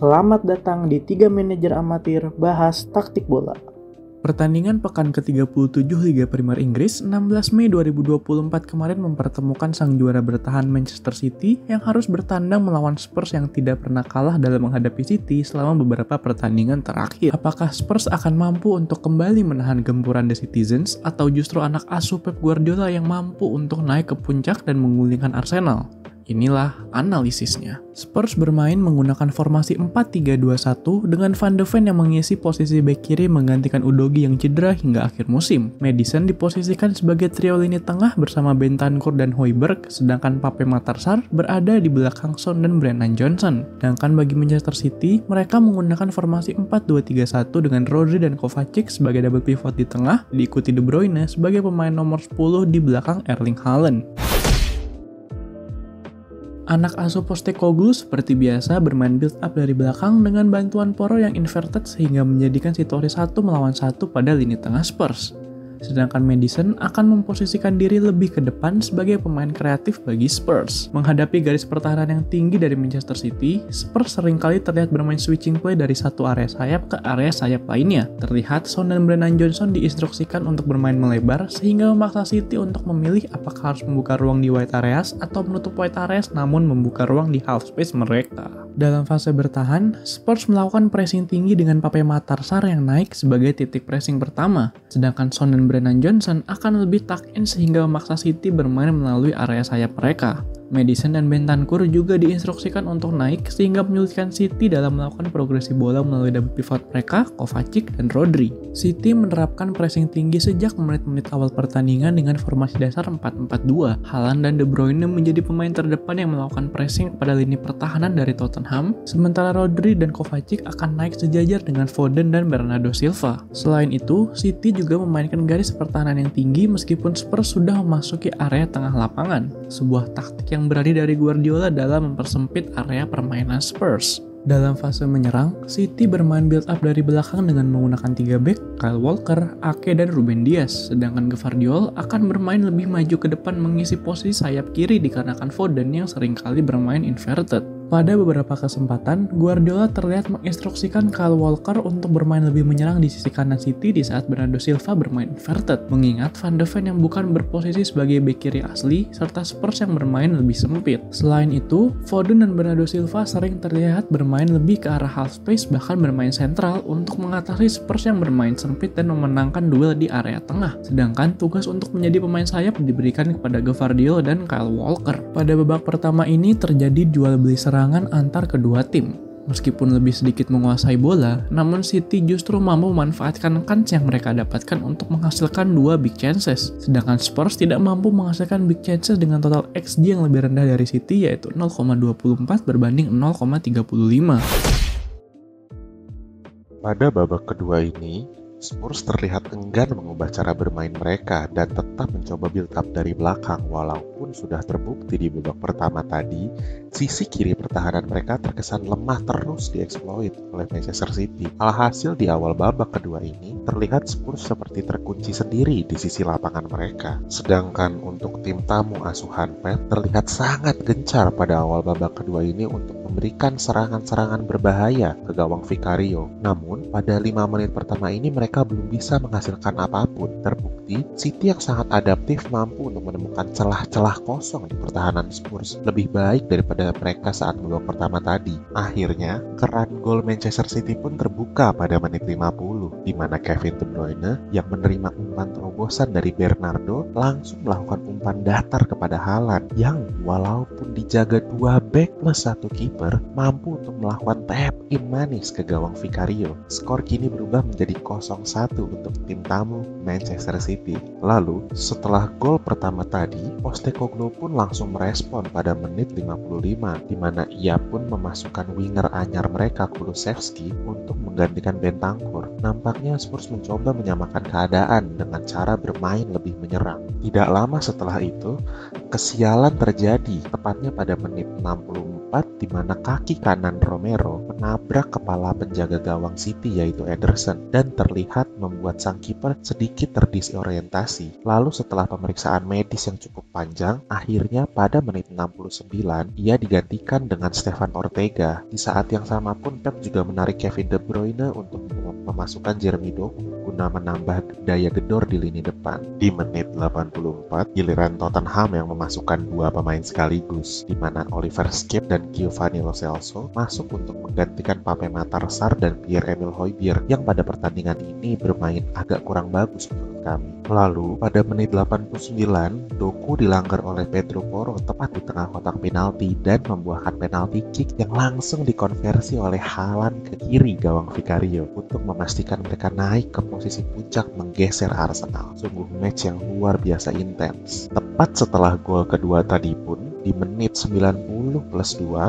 Selamat datang di 3 Manajer Amatir Bahas Taktik Bola. Pertandingan pekan ke-37 Liga Premier Inggris 16 Mei 2024 kemarin mempertemukan sang juara bertahan Manchester City yang harus bertandang melawan Spurs yang tidak pernah kalah dalam menghadapi City selama beberapa pertandingan terakhir. Apakah Spurs akan mampu untuk kembali menahan gempuran The Citizens atau justru anak asuh Pep Guardiola yang mampu untuk naik ke puncak dan menggulingkan Arsenal? Inilah analisisnya. Spurs bermain menggunakan formasi 4-3-2-1 dengan Van de Ven yang mengisi posisi bek kiri menggantikan Udogie yang cedera hingga akhir musim. Maddison diposisikan sebagai trio lini tengah bersama Bentancur dan Højbjerg, sedangkan Pape Matar Sarr berada di belakang Son dan Brennan Johnson. Sedangkan bagi Manchester City, mereka menggunakan formasi 4-2-3-1 dengan Rodri dan Kovacic sebagai double pivot di tengah, diikuti De Bruyne sebagai pemain nomor 10 di belakang Erling Haaland. Anak asuh Postecoglou seperti biasa bermain build up dari belakang dengan bantuan Porro yang inverted sehingga menjadikan situasi 1 melawan 1 pada lini tengah Spurs. Sedangkan Maddison akan memposisikan diri lebih ke depan sebagai pemain kreatif bagi Spurs. Menghadapi garis pertahanan yang tinggi dari Manchester City, Spurs seringkali terlihat bermain switching play dari satu area sayap ke area sayap lainnya. Terlihat Son dan Brennan Johnson diinstruksikan untuk bermain melebar sehingga memaksa City untuk memilih apakah harus membuka ruang di wide areas atau menutup wide areas namun membuka ruang di half space mereka. Dalam fase bertahan, Spurs melakukan pressing tinggi dengan Pape Matar Sarr yang naik sebagai titik pressing pertama, sedangkan Son dan Brennan Johnson akan lebih tuck in sehingga memaksa City bermain melalui area sayap mereka. Maddison dan Bentancur juga diinstruksikan untuk naik sehingga menyulitkan City dalam melakukan progresi bola melalui double pivot mereka, Kovacic dan Rodri. City menerapkan pressing tinggi sejak menit-menit awal pertandingan dengan formasi dasar 4-4-2. Haaland dan De Bruyne menjadi pemain terdepan yang melakukan pressing pada lini pertahanan dari Tottenham, sementara Rodri dan Kovacic akan naik sejajar dengan Foden dan Bernardo Silva. Selain itu, City juga memainkan garis pertahanan yang tinggi meskipun Spurs sudah memasuki area tengah lapangan, sebuah taktik yang berani dari Guardiola dalam mempersempit area permainan Spurs. Dalam fase menyerang, City bermain build up dari belakang dengan menggunakan 3 bek, Kyle Walker, Ake, dan Ruben Dias, sedangkan Gvardiol akan bermain lebih maju ke depan mengisi posisi sayap kiri dikarenakan Foden yang seringkali bermain inverted. Pada beberapa kesempatan, Guardiola terlihat menginstruksikan Kyle Walker untuk bermain lebih menyerang di sisi kanan City di saat Bernardo Silva bermain inverted, mengingat Van de Ven yang bukan berposisi sebagai bek kiri asli, serta Spurs yang bermain lebih sempit. Selain itu, Foden dan Bernardo Silva sering terlihat bermain lebih ke arah half space bahkan bermain sentral untuk mengatasi Spurs yang bermain sempit dan memenangkan duel di area tengah. Sedangkan tugas untuk menjadi pemain sayap diberikan kepada Gvardiol dan Kyle Walker. Pada babak pertama ini terjadi jual beli serangan antar kedua tim. Meskipun lebih sedikit menguasai bola, namun City justru mampu memanfaatkan kans yang mereka dapatkan untuk menghasilkan 2 big chances. Sedangkan Spurs tidak mampu menghasilkan big chances dengan total XG yang lebih rendah dari City yaitu 0,24 berbanding 0,35. Pada babak kedua ini, Spurs terlihat enggan mengubah cara bermain mereka dan tetap mencoba build up dari belakang walaupun sudah terbukti di babak pertama tadi sisi kiri pertahanan mereka terkesan lemah terus dieksploit oleh Manchester City. Alhasil di awal babak kedua ini terlihat Spurs seperti terkunci sendiri di sisi lapangan mereka. Sedangkan untuk tim tamu asuhan Pep terlihat sangat gencar pada awal babak kedua ini untuk memberikan serangan-serangan berbahaya ke gawang Vicario. Namun pada 5 menit pertama ini mereka belum bisa menghasilkan apapun. Terbukti, City yang sangat adaptif mampu untuk menemukan celah-celah kosong di pertahanan Spurs lebih baik daripada mereka saat babak pertama tadi. Akhirnya, keran gol Manchester City pun terbuka pada menit 50, di mana Kevin De Bruyne yang menerima umpan terobosan dari Bernardo langsung melakukan umpan datar kepada Haaland yang walaupun dijaga 2 bek plus 1 kiper mampu untuk melakukan tap in manis ke gawang Vicario. Skor kini berubah menjadi 0-1 untuk tim tamu Manchester City. Lalu, setelah gol pertama tadi, Postecoglou pun langsung merespon pada menit 55, di mana ia pun memasukkan winger anyar mereka Kulusevski untuk menggantikan Bentancur. Nampaknya Spurs mencoba menyamakan keadaan dengan cara bermain lebih menyerang. Tidak lama setelah itu, kesialan terjadi tepatnya pada menit 64 di mana kaki kanan Romero menabrak kepala penjaga gawang City yaitu Ederson dan terlihat membuat sang kiper sedikit terdisorientasi. Lalu setelah pemeriksaan medis yang cukup panjang, akhirnya pada menit 69 ia digantikan dengan Stefan Ortega. Di saat yang sama pun Pep juga menarik Kevin De Bruyne untuk memasukkan Jeremy Doku guna menambah daya gedor di lini depan. Di menit 84, giliran Tottenham yang memasukkan dua pemain sekaligus, di mana Oliver Skip dan Giovanni Lo Celso masuk untuk menggantikan Pape Matar Sarr dan Pierre-Emile Højbjerg yang pada pertandingan ini bermain agak kurang bagus menurut kami. Lalu, pada menit 89, Doku dilanggar oleh Pedro Porro tepat di tengah kotak penalti dan membuahkan penalti kick yang langsung dikonversi oleh Haaland ke kiri gawang Vicario untuk memastikan mereka naik ke posisi puncak menggeser Arsenal. Sungguh match yang luar biasa intens. Tepat setelah gol kedua tadi pun, di menit 90+2,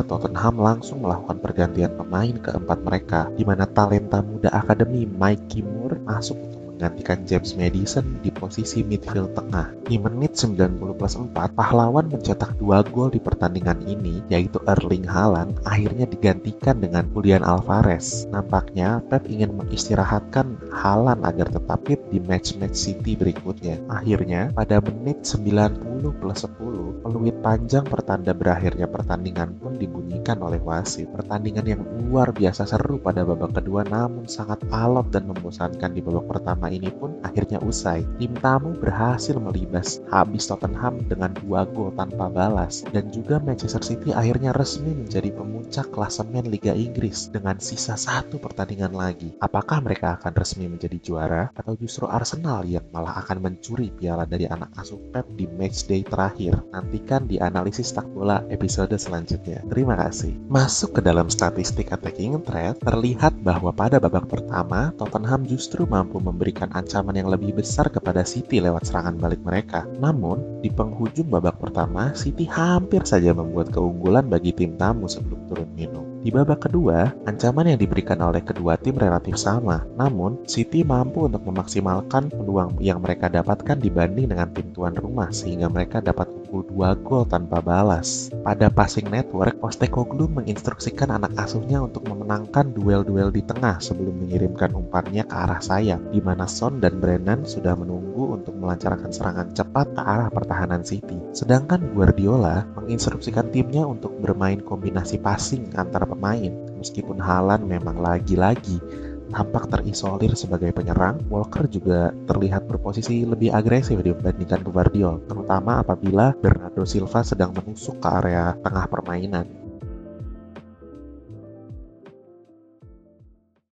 Tottenham langsung melakukan pergantian pemain keempat mereka, di mana talenta muda akademi Mikey Moore masuk untuk menggantikan James Maddison di posisi midfield tengah. Di menit 90+4, pahlawan mencetak 2 gol di pertandingan ini, yaitu Erling Haaland, akhirnya digantikan dengan Julian Alvarez. Nampaknya Pep ingin mengistirahatkan Haaland agar tetap fit di match-match City berikutnya. Akhirnya, pada menit 90+10, peluit panjang pertanda berakhirnya pertandingan pun dibunyikan oleh wasit. Pertandingan yang luar biasa seru pada babak kedua namun sangat alot dan membosankan di babak pertama ini pun akhirnya usai. Tim tamu berhasil melibas habis Tottenham dengan 2 gol tanpa balas, dan juga Manchester City akhirnya resmi menjadi pemuncak klasemen Liga Inggris dengan sisa 1 pertandingan lagi. Apakah mereka akan resmi menjadi juara atau justru Arsenal yang malah akan mencuri piala dari anak asuh Pep di matchday terakhir? Nantikan di analisis tak bola episode selanjutnya. Terima kasih. Masuk ke dalam statistik attacking threat, terlihat bahwa pada babak pertama Tottenham justru mampu memberikan ancaman yang lebih besar kepada City lewat serangan balik mereka. Namun, di penghujung babak pertama, City hampir saja membuat keunggulan bagi tim tamu sebelum turun minum. Di babak kedua, ancaman yang diberikan oleh kedua tim relatif sama. Namun, City mampu untuk memaksimalkan peluang yang mereka dapatkan dibanding dengan tim tuan rumah, sehingga mereka dapat unggul 2 gol tanpa balas. Pada passing network, Postecoglou menginstruksikan anak asuhnya untuk memenangkan duel-duel di tengah sebelum mengirimkan umpannya ke arah sayap, di mana Son dan Brennan sudah menunggu untuk melancarkan serangan cepat ke arah pertahanan City. Sedangkan Guardiola menginstruksikan timnya untuk bermain kombinasi passing antara pemain. Meskipun Haaland memang lagi-lagi tampak terisolir sebagai penyerang, Walker juga terlihat berposisi lebih agresif dibandingkan Gvardiol, terutama apabila Bernardo Silva sedang menusuk ke area tengah permainan.